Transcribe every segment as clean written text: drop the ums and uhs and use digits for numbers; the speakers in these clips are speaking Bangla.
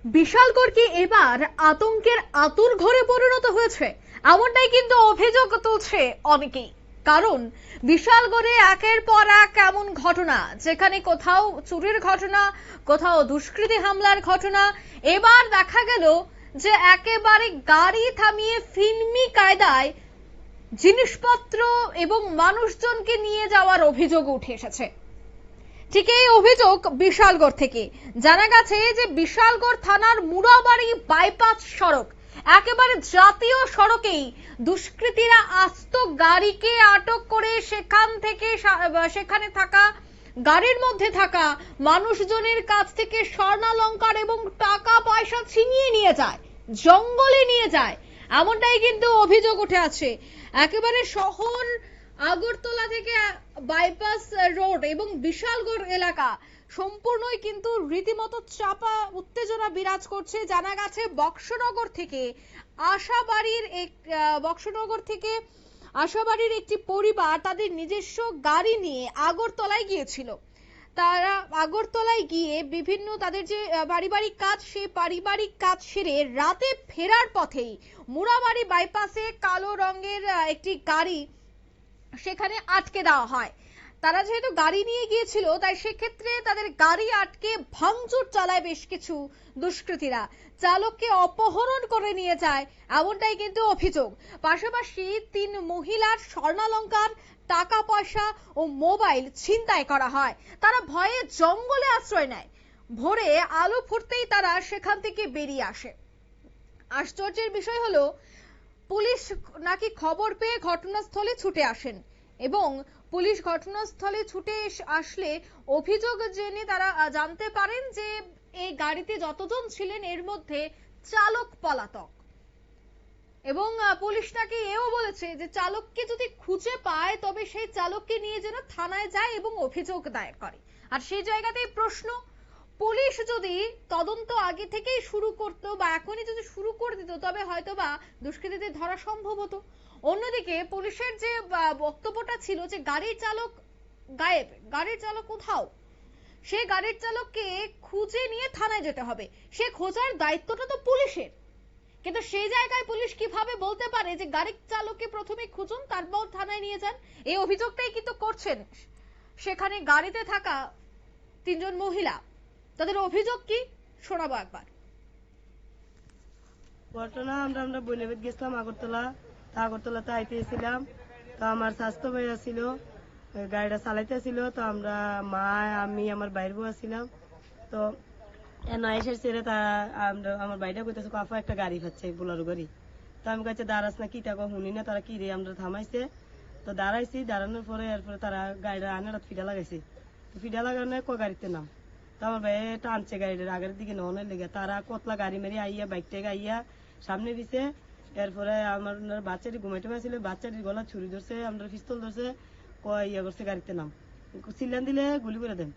বিশালগড় কি এবার আতঙ্কের আতুর ঘরে পরিণত হয়েছে? এমনটাই কিন্তু অভিযোগ তুলছে অনেকেই। কারণ বিশালগড়ে একের পর এক এমন ঘটনা, যেখানে কোথাও চুরির ঘটনা, কোথাও দুষ্কৃতী হামলার ঘটনা। এবার দেখা গেল যে একেবারে গাড়ি থামিয়ে ফিল্মি কায়দায় জিনিসপত্র এবং মানুষজনকে নিয়ে যাওয়ার অভিযোগ উঠে এসেছে। ঠিক এই অভিযোগ বিশালগড় থেকে। জানা গেছে যে বিশালগড় থানার মুড়াবাড়ি বাইপাস সড়ক, একেবারে জাতীয় সড়কেই দুষ্কৃতীরা আস্ত গাড়িকে আটক করে সেখানে থাকা গাড়ির মধ্যে থাকা মানুষজনের কাছ থেকে স্বর্ণালংকার এবং টাকা পয়সা ছিনিয়ে নিয়ে যায়, জঙ্গলে নিয়ে যায়। এমনটাই কিন্তু অভিযোগ উঠে আছে। একেবারে শহর আগরতলা থেকে বাইপাস রোড এবং বিশালগড় এলাকা সম্পূর্ণই কিন্তু রীতিমতো চাপা উত্তেজনা বিরাজ করছে। জানা গেছে বক্সনগর থেকে আশাবাড়ির একটি পরিবার তাদের নিজস্ব গাড়ি নিয়ে আগরতলায় গিয়েছিল। তারা আগরতলায় গিয়ে বিভিন্ন তাদের যে পারিবারিক কাজ, সেই পারিবারিক কাজ সেরে রাতে ফেরার পথেই মুড়াবাড়ি বাইপাসে কালো রঙের একটি গাড়ি সেখানে আটকে দেওয়া হয়। তারা যেহেতু গাড়ি নিয়ে গিয়েছিল, তাই সেক্ষেত্রে তাদের গাড়ি আটকে ভাঙচুর চালায় বেশ কিছু দুষ্কৃতীরা, চালককে অপহরণ করে নিয়ে যায়, এমনটাই কিন্তু অভিযোগ। পাশাপাশি 3 মহিলার স্বর্ণালংকার, টাকা পয়সা ও মোবাইল ছিনতাই করা হয়। তারা ভয়ে জঙ্গলে আশ্রয় নেয়। ভোরে আলো ফুটতেই তারা সেখান থেকে বেরিয়ে আসে। আশ্চর্যের বিষয় হলো, পুলিশ নাকি খবর পেয়ে ঘটনাস্থলে ছুটে আসেন এবং পুলিশ ঘটনাস্থলে ছুটে আসলে অভিযোগ জেনে তারা জানতে পারেন যে এই গাড়িতে যতজন ছিলেন এর মধ্যে চালক পলাতক। এবং পুলিশ নাকি এও বলেছে যে চালককে যদি খুঁজে পায় তবে সেই চালককে নিয়ে যেন থানায় যায় এবং অভিযোগ দায়ের করে। আর সেই জায়গাতেই প্রশ্ন, পুলিশ যদি তদন্ত আগে থেকেই শুরু করতো বা এখনই যদি শুরু করে দিত, তবে হয়তোবা দুষ্কৃতীদের ধরা সম্ভব হতো। অন্যদিকে পুলিশের যে বক্তব্যটা ছিল যে গাড়ির চালক গায়েব, গাড়ির চালক কোথাও, সেই গাড়ির চালককে খুঁজে নিয়ে থানায় যেতে হবে, সে খোঁজার দায়িত্বটা তো পুলিশের। কিন্তু সেই জায়গায় পুলিশ কিভাবে বলতে পারে যে গাড়ির চালককে প্রথমে খুঁজুন তারপর থানায় নিয়ে যান? এই অভিযোগটাই কিন্তু করছেন সেখানে গাড়িতে থাকা 3 জন মহিলা। তাদের অভিযোগ কি শোনাবো একবার। ঘটনা আমরা বইনেবেদ গেছিলাম আগরতলাতে আইতেছিলাম। তো আমার স্বাস্থ্য ভাইয়া ছিল, গাড়িটা চালাইতে ছিল। তো আমরা মা, আমি, আমার বাইর বউ ছিলাম। তো এসের ছেড়ে আমার বাইরে কইতেছে কাফা একটা গাড়ি পাচ্ছে, বোলারো গাড়ি। তো আমি কাছে দাঁড়াস না, কি টাকা শুনি না, তারা কি রে আমরা থামাইছে। তো দাঁড়াইছি, দাঁড়ানোর পরে এরপরে তারা গাড়িটা আনার ফিডা লাগাইছে। ফিডা লাগানো কয় গাড়িতে নাম। তো আমার ভাই টানছে গাড়িটার আগের দিকে নেওয়ানোর লেগে। তারা কতলা গাড়ি মেরে আইয়া বাইক থেকে আইয়া সামনে দিছে। এরপরে আমার বাচ্চাটি ঘুমাইতে পারছিল, বাচ্চাটির গলা ছুরি ধরছে, আমরা পিস্তল ধরছে, কয় ইয়া করছে গাড়িতে নাম, চিল্লান দিলে গুলি করে দেন।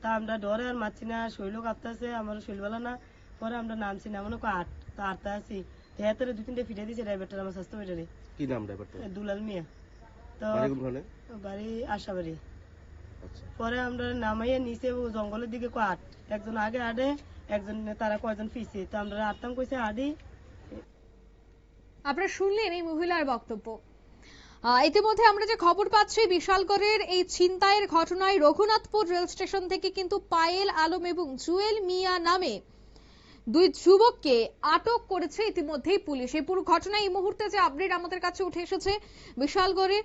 তা আমরা ডরে আর মারছি না, শৈল কাঁপতেছে, আমার শৈলবেলা না। পরে আমরা নামছি, নামানো আট, তা আটটা আছি। হেয়াতে 2-3টে ফিটে দিয়েছে ড্রাইভারটার, আমার স্বাস্থ্য বেটারে। কি নাম ড্রাইভারটা? দুলাল মিয়া। তো বাড়ি আশাবাড়ি। পরে আমরা নামাইয়া নিচে জঙ্গলের দিকে আট, একজন আগে আডে, একজন তারা কয়জন পিছিয়ে। তো আমরা আটতাম কইছে আডি। আপনারা শুনলেন এই মহিলার বক্তব্য। ইতিমধ্যে আমরা যে খবর পাচ্ছি, বিশালগড়ের এই ছিনতাইয়ের ঘটনায় রঘুনাথপুর রেল স্টেশন থেকে কিন্তু পায়েল আলম এবং জুয়েল মিয়া নামে 2 যুবককে আটক করেছে ইতিমধ্যেই পুলিশ। এই পুরো ঘটনা এই মুহূর্তে যে আপডেট আমাদের কাছে উঠে এসেছে, বিশালগড়ে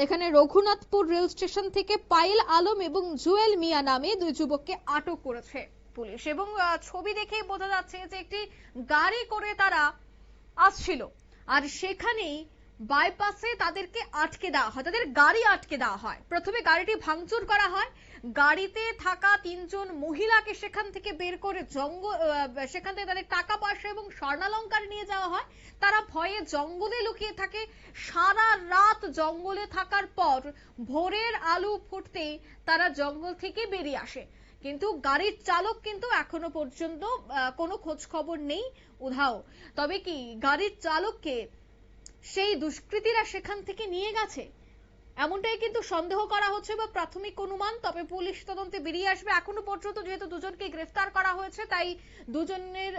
এখানে রঘুনাথপুর রেল স্টেশন থেকে পায়েল আলম এবং জুয়েল মিয়া নামে 2 যুবককে আটক করেছে পুলিশ। এবং ছবি দেখেই বোঝা যাচ্ছে যে একটি গাড়ি করে তারা আসছিল, আর সেখানেই বাইপাসে তাদেরকে আটকে দেওয়া হয়, তাদের গাড়ি আটকে দেওয়া হয়। প্রথমে গাড়িটি ভাঙচুর করা হয়, গাড়িতে থাকা 3 জন মহিলাকে সেখান থেকে বের করে সেখান থেকে তাদের টাকা পয়সা এবং স্বর্ণালংকার নিয়ে যাওয়া হয়। তারা ভয়ে জঙ্গলে লুকিয়ে থাকে। সারা রাত জঙ্গলে থাকার পর ভোরের আলো ফুটতেই তারা জঙ্গল থেকে বেরিয়ে আসে। কিন্তু গাড়ির চালক কিন্তু এখনো পর্যন্ত কোনো খোঁজ খবর নেই, উধাও। তবে কি গাড়ির চালককে সেই দুষ্কৃতীরা সেখান থেকে নিয়ে গেছে? এমনটাই কিন্তু সন্দেহ করা হচ্ছে বা প্রাথমিক অনুমান। তবে পুলিশ তদন্তে বেরিয়ে আসবে। এখনো পর্যন্ত যেহেতু দুজনকে গ্রেফতার করা হয়েছে, তাই দুজনের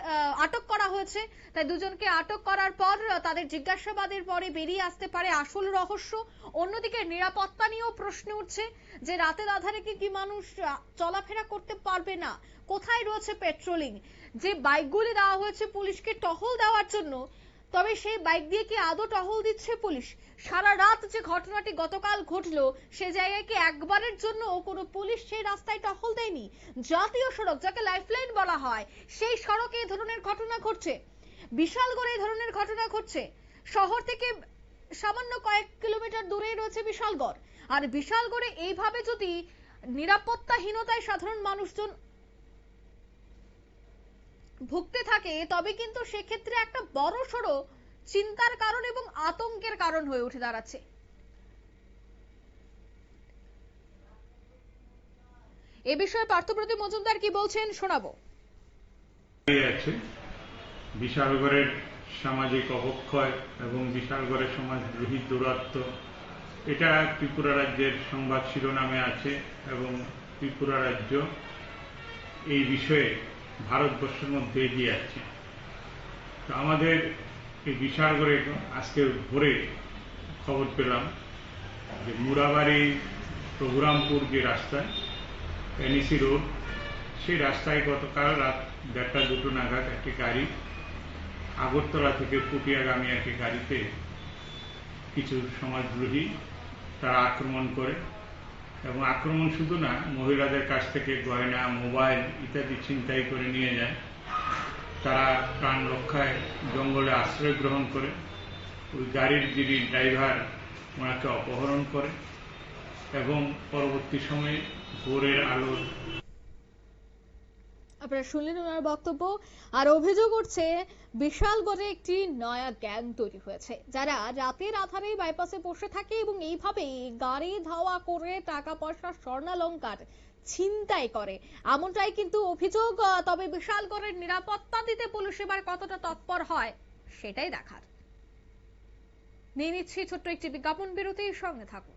আটক করা হয়েছে, তাই দুজনকে আটক করার পর তাদের জিজ্ঞাসাবাদের পরে বেরিয়ে আসতে পারে আসল রহস্য। অন্যদিকে নিরাপত্তা নিয়েও প্রশ্ন উঠছে যে রাতের আধারে কি মানুষ চলাফেরা করতে পারবে না? কোথায় রয়েছে পেট্রোলিং? যে বাইকগুলি দেওয়া হয়েছে পুলিশকে টহল দেওয়ার জন্য, তবে সেই বাইক দিয়ে কি আদৌ টহল দিচ্ছে পুলিশ? সারা রাত যে ঘটনাটি গতকাল ঘটলো, সে জায়গায় কি একবারের জন্য কোনো পুলিশ সেই রাস্তায় টহল দেয়নি? জাতীয় সড়ক, যাকে লাইফলাইন বলা হয়, সেই সড়কে এই ধরনের ঘটনা ঘটছে, বিশালগড়ে এই ধরনের ঘটনা ঘটছে। শহর থেকে সামান্য কয়েক কিলোমিটার দূরেই রয়েছে বিশালগড়, আর বিশালগড়ে এইভাবে যদি নিরাপত্তাহীনতায় সাধারণ মানুষজন ভুগতে থাকে, তবে কিন্তু সেক্ষেত্রে একটা বড়সড় চিন্তার কারণ এবং আতঙ্কের কারণ হয়ে উঠে দাঁড়াচ্ছে। এ বিষয়ে পার্থপ্রতিম মজুমদার কি বলছেন শোনাবো। আছে বিশালগড়ের সামাজিক অবক্ষয় এবং বিশালগড়ের সমাজদ্রোহী দৌরাত্ম্য, এটা ত্রিপুরা রাজ্যের সংবাদ শিরোনামে আছে এবং ত্রিপুরা রাজ্য এই বিষয়ে ভারতবর্ষের মধ্যে এগিয়ে আছে। তো আমাদের এই বিশালগড়ে আজকে ভোরে খবর পেলাম যে মুরাবাড়ি প্রভুরামপুর যে রাস্তায় এনইসি রোড, সেই রাস্তায় গতকাল রাত 1:30-2 নাগাদ একটি গাড়ি আগরতলা থেকে পুটিয়াগামী একটি গাড়িতে কিছু সমাজদ্রোহী তারা আক্রমণ করে, এবং আক্রমণ শুধু না, মহিলাদের কাছ থেকে গয়না, মোবাইল ইত্যাদি ছিনতাই করে নিয়ে যায়। তারা প্রাণ রক্ষায় জঙ্গলে আশ্রয় গ্রহণ করে। ওই গাড়ির যিনি ড্রাইভার, ওনাকে অপহরণ করে এবং পরবর্তী সময়ে ভোরের আলোর। আপনারা শুনলেন ওনার বক্তব্য। আর অভিযোগ উঠছে বিশালগড়ে একটি নয়া গ্যাং তৈরি হয়েছে, যারা রাতের আধারে বাইপাসে বসে থাকে এবং এইভাবে গাড়ি ধাওয়া করে টাকা পয়সা, স্বর্ণালংকার ছিনতাই করে, এমনটাই কিন্তু অভিযোগ। তবে বিশালগড়ের নিরাপত্তা দিতে পুলিশ এবার কতটা তৎপর হয় সেটাই দেখার। নিয়ে নিচ্ছি ছোট্ট একটি বিজ্ঞাপন বিরতির সঙ্গে থাকুন।